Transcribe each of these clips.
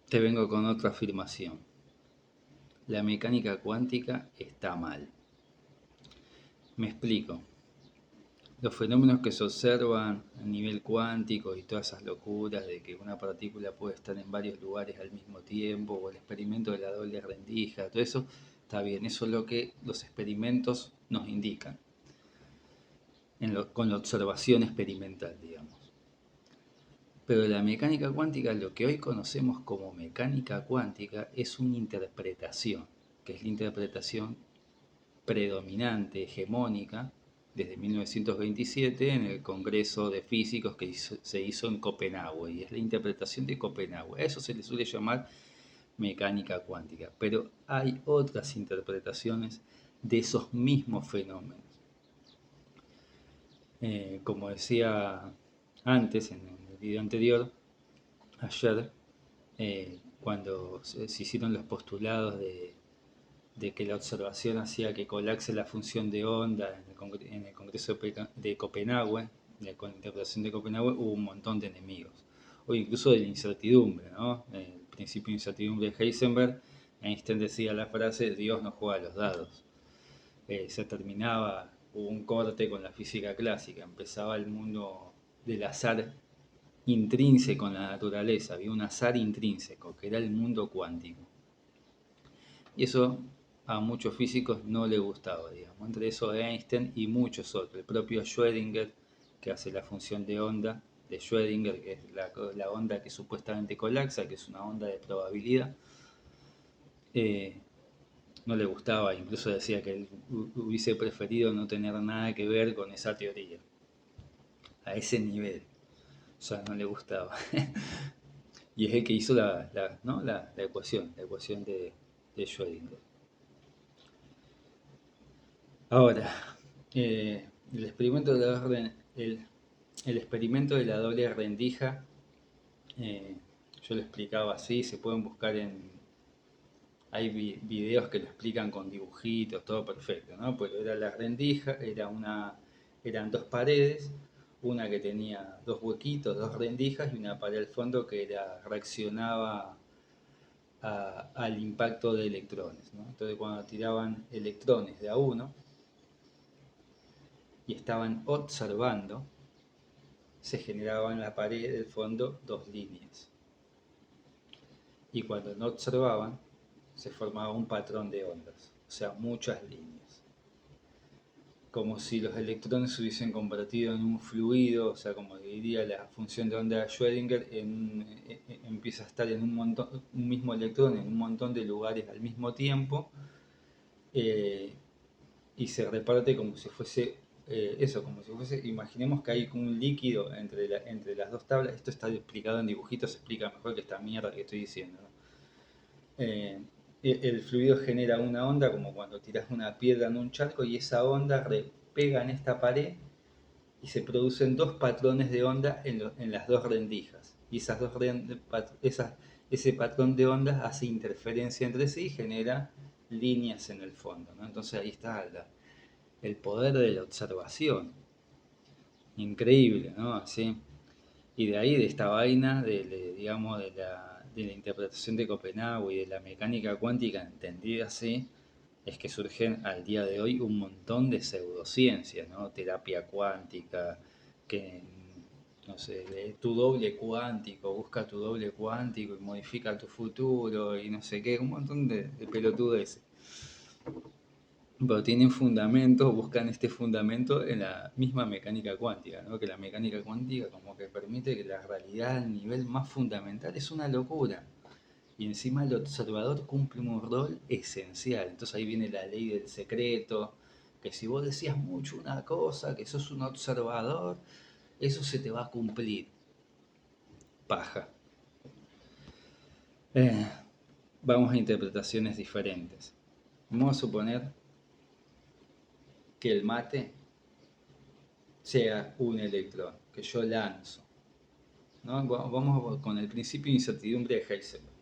Te vengo con otra afirmación. La mecánica cuántica está mal. Me explico. Los fenómenos que se observan a nivel cuántico y todas esas locuras de que una partícula puede estar en varios lugares al mismo tiempo, o el experimento de la doble rendija, todo eso está bien. Eso es lo que los experimentos nos indican, con la observación experimental, digamos. Pero la mecánica cuántica, lo que hoy conocemos como mecánica cuántica, es una interpretación, que es la interpretación predominante, hegemónica, desde 1927 en el Congreso de Físicos que se hizo en Copenhague, y es la interpretación de Copenhague. A eso se le suele llamar mecánica cuántica, pero hay otras interpretaciones de esos mismos fenómenos. Como decía antes en el video anterior, ayer, cuando se hicieron los postulados de que la observación hacía que colapse la función de onda en el Congreso de Copenhague, con la interpretación de Copenhague, hubo un montón de enemigos, o incluso de la incertidumbre, ¿no? El principio de incertidumbre de Heisenberg, Einstein decía la frase, Dios no juega a los dados. Se terminaba, hubo un corte con la física clásica, empezaba el mundo del azar intrínseco en la naturaleza, había un azar intrínseco, que era el mundo cuántico. Y eso a muchos físicos no les gustaba, digamos. Entre eso Einstein y muchos otros. El propio Schrödinger, que hace la función de onda de Schrödinger, que es la onda que supuestamente colapsa, que es una onda de probabilidad, eh, no le gustaba, incluso decía que él hubiese preferido no tener nada que ver con esa teoría, a ese nivel. O sea, no le gustaba. Y es el que hizo ¿no? la ecuación de Schrödinger. Ahora, el experimento de la el experimento de la doble rendija, eh, yo lo explicaba así, se pueden buscar hay videos que lo explican con dibujitos, todo perfecto, ¿no? Pero era la rendija, eran dos paredes, una que tenía dos huequitos, dos rendijas y una pared al fondo que reaccionaba al impacto de electrones, ¿no? Entonces cuando tiraban electrones de a uno y estaban observando, se generaban en la pared del fondo dos líneas. Y cuando no observaban, se formaba un patrón de ondas, o sea, muchas líneas. Como si los electrones se hubiesen convertido en un fluido, o sea, como diría la función de onda de Schrödinger, empieza a estar en un mismo electrón en un montón de lugares al mismo tiempo, eh, y se reparte como si fuese eso, como si fuese, imaginemos que hay un líquido entre las dos tablas, esto está explicado en dibujitos, se explica mejor que esta mierda que estoy diciendo, ¿no? El fluido genera una onda como cuando tiras una piedra en un charco y esa onda repega en esta pared y se producen dos patrones de onda en las dos rendijas. Y ese patrón de ondas hace interferencia entre sí y genera líneas en el fondo, ¿no? Entonces ahí está el poder de la observación. Increíble, ¿no? Así. Y de ahí, de esta vaina, digamos, de la interpretación de Copenhague y de la mecánica cuántica entendida así, es que surgen al día de hoy un montón de pseudociencias, ¿no? Terapia cuántica, que, no sé, de tu doble cuántico, busca tu doble cuántico y modifica tu futuro y no sé qué, un montón de pelotudeces. Pero tienen fundamentos, buscan este fundamento en la misma mecánica cuántica, ¿no? Que la mecánica cuántica como que permite que la realidad al nivel más fundamental es una locura. Y encima el observador cumple un rol esencial. Entonces ahí viene la ley del secreto, que si vos decías mucho una cosa, que sos un observador, eso se te va a cumplir. Paja. Eh, Vamos a interpretaciones diferentes. Vamos a suponer que el mate sea un electrón, que yo lanzo, ¿no? Vamos con el principio de incertidumbre de Heisenberg.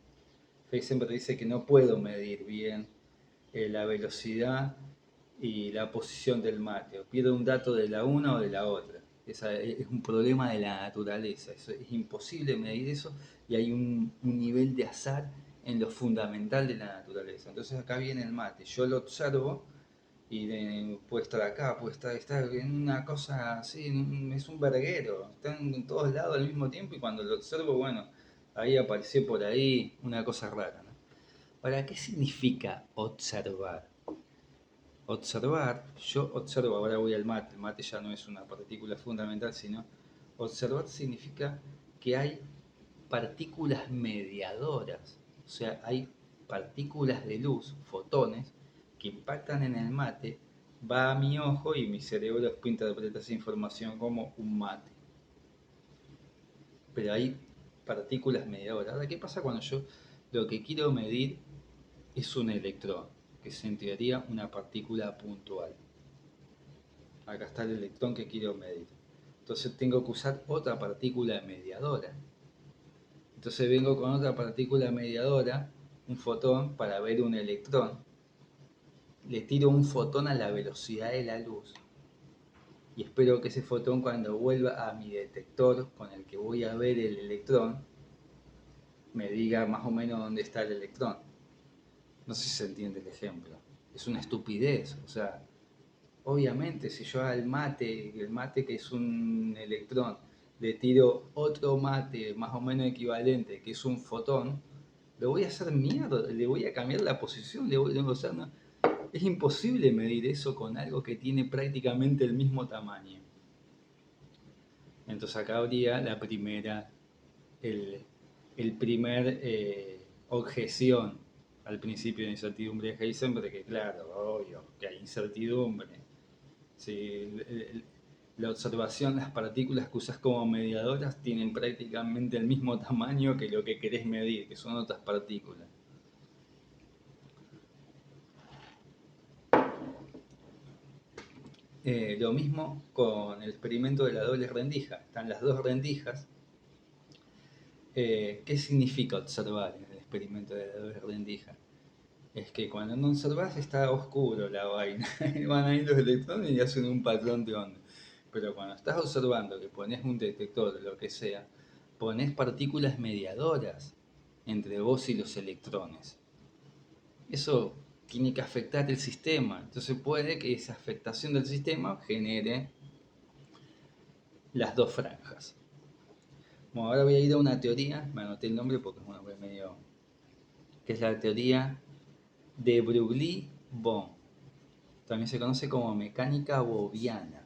Heisenberg dice que no puedo medir bien la velocidad y la posición del mate, o pierdo un dato de la una o de la otra. Es un problema de la naturaleza, es imposible medir eso y hay un nivel de azar en lo fundamental de la naturaleza. Entonces acá viene el mate, yo lo observo y puede estar acá, puede estar en una cosa así, es un verguero, están en todos lados al mismo tiempo y cuando lo observo, bueno, ahí apareció por ahí una cosa rara, ¿no? Ahora, ¿qué significa observar? Observar, yo observo, ahora voy al mate, el mate ya no es una partícula fundamental, sino observar significa que hay partículas mediadoras, o sea, hay partículas de luz, fotones, que impactan en el mate, va a mi ojo y mi cerebro después interpreta esa información como un mate. Pero hay partículas mediadoras. Ahora, ¿qué pasa cuando yo lo que quiero medir es un electrón, que es en teoría una partícula puntual? Acá está el electrón que quiero medir. Entonces tengo que usar otra partícula mediadora. Entonces vengo con otra partícula mediadora, un fotón, para ver un electrón. Le tiro un fotón a la velocidad de la luz y espero que ese fotón, cuando vuelva a mi detector con el que voy a ver el electrón, me diga más o menos dónde está el electrón. No sé si se entiende el ejemplo. Es una estupidez. O sea, obviamente si yo al mate, el mate que es un electrón, le tiro otro mate más o menos equivalente, que es un fotón, lo voy a hacer mierda, le voy a cambiar la posición, o sea, no, es imposible medir eso con algo que tiene prácticamente el mismo tamaño. Entonces acá habría la primera, el primer objeción al principio de incertidumbre de Heisenberg, que claro, obvio, que hay incertidumbre. Si la observación, las partículas que usas como mediadoras tienen prácticamente el mismo tamaño que lo que querés medir, que son otras partículas. Lo mismo con el experimento de la doble rendija. Están las dos rendijas. ¿Qué significa observar en el experimento de la doble rendija? Es que cuando no observas está oscuro la vaina. Van ahí los electrones y hacen un patrón de onda. Pero cuando estás observando, que pones un detector o lo que sea, pones partículas mediadoras entre vos y los electrones. Eso tiene que afectar el sistema. Entonces puede que esa afectación del sistema genere las dos franjas. Bueno, ahora voy a ir a una teoría, me anoté el nombre porque es un nombre medio... que es la teoría de Broglie-Bohm. También se conoce como mecánica boviana,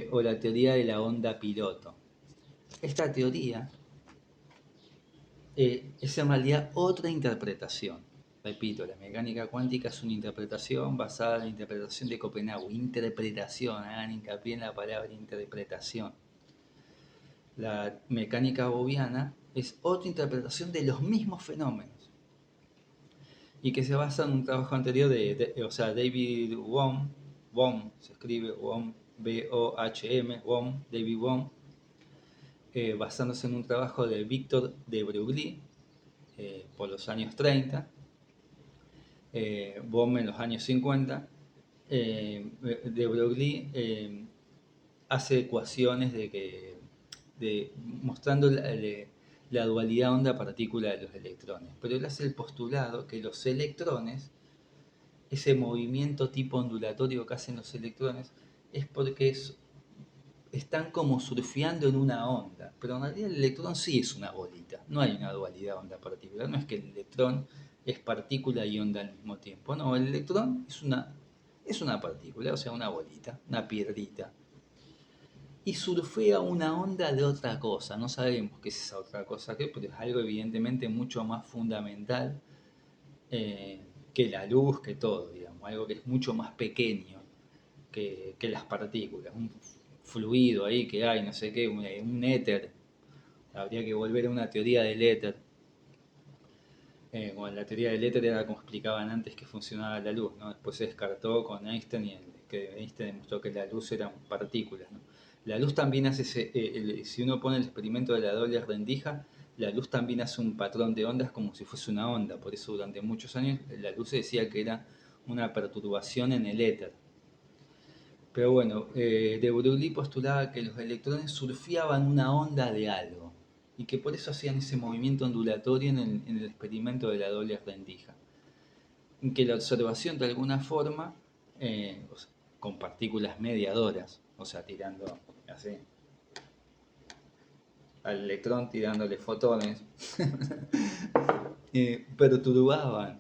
o la teoría de la onda piloto. Esta teoría es en realidad otra interpretación. Repito, la mecánica cuántica es una interpretación basada en la interpretación de Copenhague. Interpretación, hagan hincapié en la palabra interpretación. La mecánica boviana es otra interpretación de los mismos fenómenos y que se basa en un trabajo anterior o sea, David Bohm se escribe Bohm, B-O-H-M, Bohm, David Bohm, basándose en un trabajo de Victor de Broglie por los años 30, Bohm en los años 50. De Broglie hace ecuaciones mostrando la dualidad onda-partícula de los electrones. Pero él hace el postulado que los electrones, ese movimiento tipo ondulatorio que hacen los electrones, es porque están como surfeando en una onda. Pero en realidad el electrón sí es una bolita. No hay una dualidad onda-partícula. No es que el electrón es partícula y onda al mismo tiempo. No, el electrón es una partícula, o sea, una bolita, una piedrita, y surfea una onda de otra cosa. No sabemos qué es esa otra cosa, pero es algo evidentemente mucho más fundamental que la luz, que todo, digamos. Algo que es mucho más pequeño que las partículas. Un fluido ahí que hay, no sé qué, un éter. Habría que volver a una teoría del éter. Bueno, la teoría del éter era como explicaban antes que funcionaba la luz, ¿no? Después se descartó con Einstein y que Einstein demostró que la luz eran partículas, ¿no? La luz también hace, si uno pone el experimento de la doble rendija, la luz también hace un patrón de ondas como si fuese una onda. Por eso durante muchos años la luz se decía que era una perturbación en el éter. Pero bueno, de Broglie postulaba que los electrones surfeaban una onda de algo y que por eso hacían ese movimiento ondulatorio en el experimento de la doble rendija. En que la observación de alguna forma, o sea, con partículas mediadoras, o sea, tirando así, al electrón tirándole fotones, perturbaban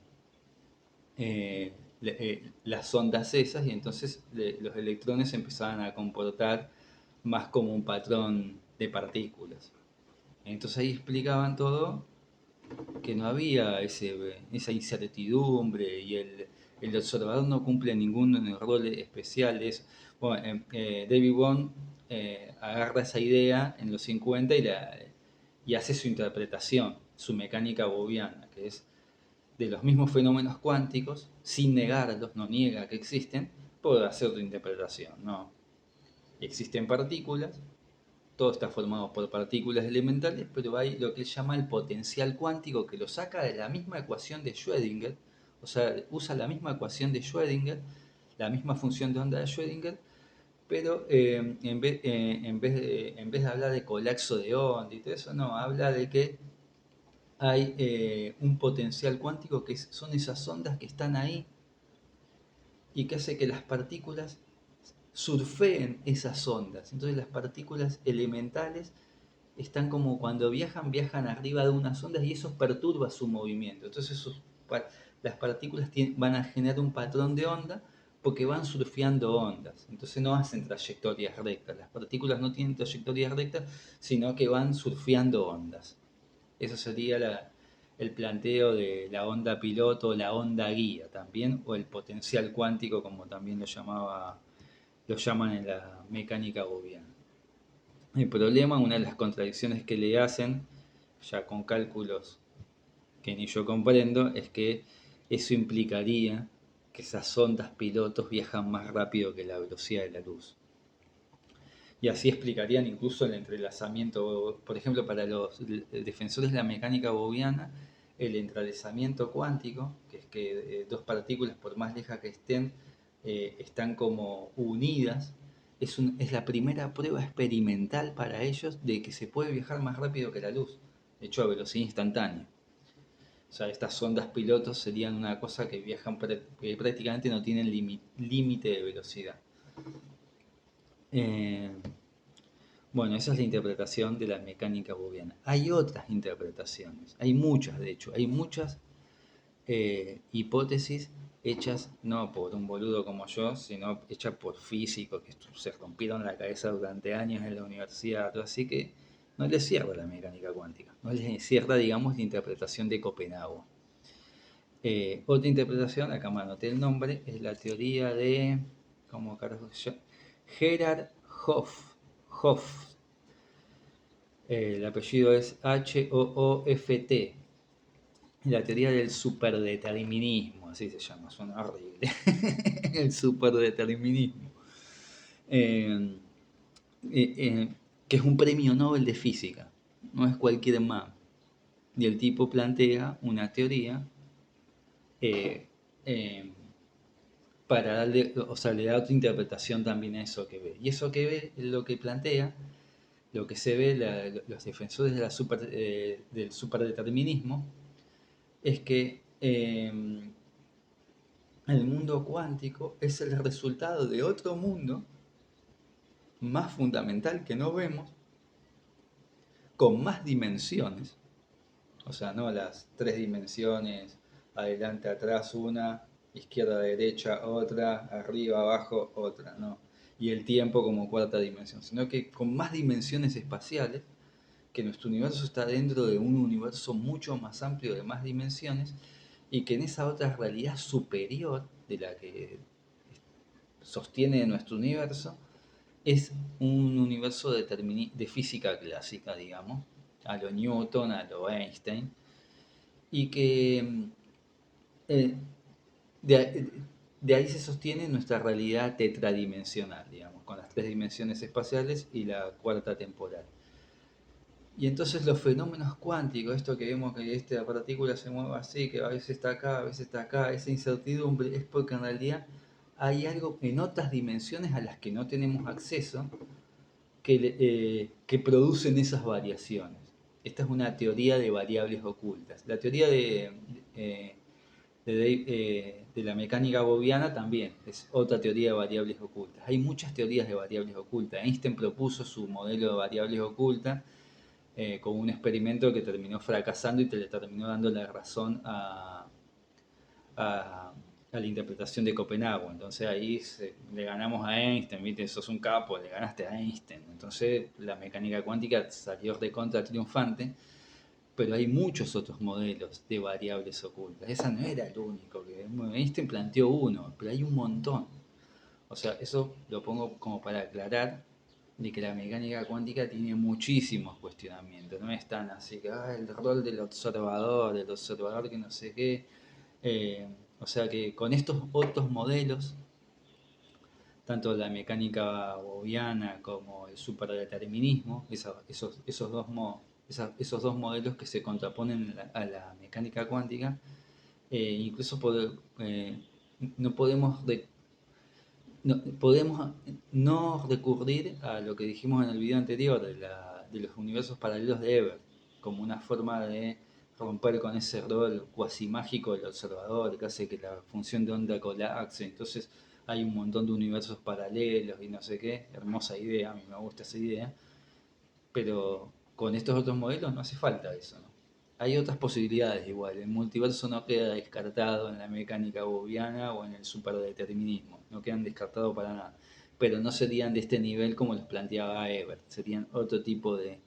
las ondas esas y entonces los electrones se empezaban a comportar más como un patrón de partículas. Entonces ahí explicaban todo, que no había esa incertidumbre y el observador no cumple ningún rol especial de eso. Bueno, David Bohm agarra esa idea en los 50 y hace su interpretación, su mecánica boviana, que es de los mismos fenómenos cuánticos, sin negarlos, no niega que existen, puede hacer su interpretación. No. Existen partículas, todo está formado por partículas elementales, pero hay lo que él llama el potencial cuántico, que lo saca de la misma ecuación de Schrödinger, o sea, usa la misma ecuación de Schrödinger, la misma función de onda de Schrödinger, pero en vez de hablar de colapso de onda y todo eso, no, habla de que hay un potencial cuántico que son esas ondas que están ahí y que hace que las partículas surfeen esas ondas. Entonces las partículas elementales están como cuando viajan arriba de unas ondas y eso perturba su movimiento. Entonces las partículas van a generar un patrón de onda porque van surfeando ondas. Entonces no hacen trayectorias rectas. Las partículas no tienen trayectorias rectas, sino que van surfeando ondas. Eso sería el planteo de la onda piloto, la onda guía también, o el potencial cuántico, como también lo llaman en la mecánica booleana. El problema, una de las contradicciones que le hacen, ya con cálculos que ni yo comprendo, es que eso implicaría que esas ondas pilotos viajan más rápido que la velocidad de la luz. Y así explicarían incluso el entrelazamiento, por ejemplo, para los defensores de la mecánica booleana, el entrelazamiento cuántico, que es que dos partículas, por más lejas que estén, están como unidas. Es la primera prueba experimental para ellos de que se puede viajar más rápido que la luz, de hecho a velocidad instantánea. O sea, estas ondas pilotos serían una cosa que viajan, que prácticamente no tienen límite de velocidad. Eh, bueno, esa es la interpretación de la mecánica booleana. Hay otras interpretaciones, hay muchas de hecho, hay muchas hipótesis hechas no por un boludo como yo, sino hechas por físicos que se rompieron la cabeza durante años en la universidad, así que no les cierra la mecánica cuántica, no les cierra, digamos, la interpretación de Copenhague. Otra interpretación, acá me anoté el nombre, es la teoría de, ¿cómo carajo se llama? Gerhard Hopf. El apellido es Hooft. La teoría del superdeterminismo, así se llama, suena horrible. El superdeterminismo. Eh, que es un premio Nobel de física, no es cualquier man. Y el tipo plantea una teoría eh, eh, para darle, o sea, le da otra interpretación también a eso que ve. Y eso que ve, lo que plantea, lo que se ve, los defensores del superdeterminismo, es que el mundo cuántico es el resultado de otro mundo más fundamental que no vemos, con más dimensiones, o sea, no las tres dimensiones, adelante, atrás una, izquierda, derecha otra, arriba, abajo otra, no, y el tiempo como cuarta dimensión, sino que con más dimensiones espaciales, que nuestro universo está dentro de un universo mucho más amplio de más dimensiones, y que en esa otra realidad superior de la que sostiene nuestro universo, es un universo de física clásica, digamos, a lo Newton, a lo Einstein, y que eh, de, de ahí se sostiene nuestra realidad tetradimensional, digamos, con las tres dimensiones espaciales y la cuarta temporal. Y entonces los fenómenos cuánticos, esto que vemos que esta partícula se mueve así, que a veces está acá, a veces está acá, esa incertidumbre, es porque en realidad hay algo en otras dimensiones a las que no tenemos acceso que producen esas variaciones. Esta es una teoría de variables ocultas. La teoría eh, de la mecánica gaussiana también es otra teoría de variables ocultas. Hay muchas teorías de variables ocultas. Einstein propuso su modelo de variables ocultas con un experimento que terminó fracasando y le terminó dando la razón a, a la interpretación de Copenhague. Entonces ahí le ganamos a Einstein, ¿viste? Sos un capo, le ganaste a Einstein. Entonces la mecánica cuántica salió de contra triunfante, pero hay muchos otros modelos de variables ocultas. Esa no era el único. Einstein planteó uno, pero hay un montón. O sea, eso lo pongo como para aclarar de que la mecánica cuántica tiene muchísimos cuestionamientos. No es tan así que el rol del observador, el observador que no sé qué. Eh, o sea que con estos otros modelos, tanto la mecánica gaussiana como el superdeterminismo, esos dos modelos que se contraponen a la mecánica cuántica, incluso no podemos podemos no recurrir a lo que dijimos en el video anterior de los universos paralelos de Ebert, como una forma de romper con ese rol cuasi mágico del observador que hace que la función de onda colapse. Entonces hay un montón de universos paralelos y no sé qué. Hermosa idea, a mí me gusta esa idea. Pero con estos otros modelos no hace falta eso, ¿no? Hay otras posibilidades igual. El multiverso no queda descartado en la mecánica gaussiana o en el superdeterminismo. No quedan descartados para nada. Pero no serían de este nivel como los planteaba Ebert. Serían otro tipo de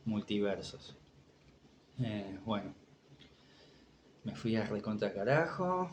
multiversos. Bueno, me fui a recontra carajo.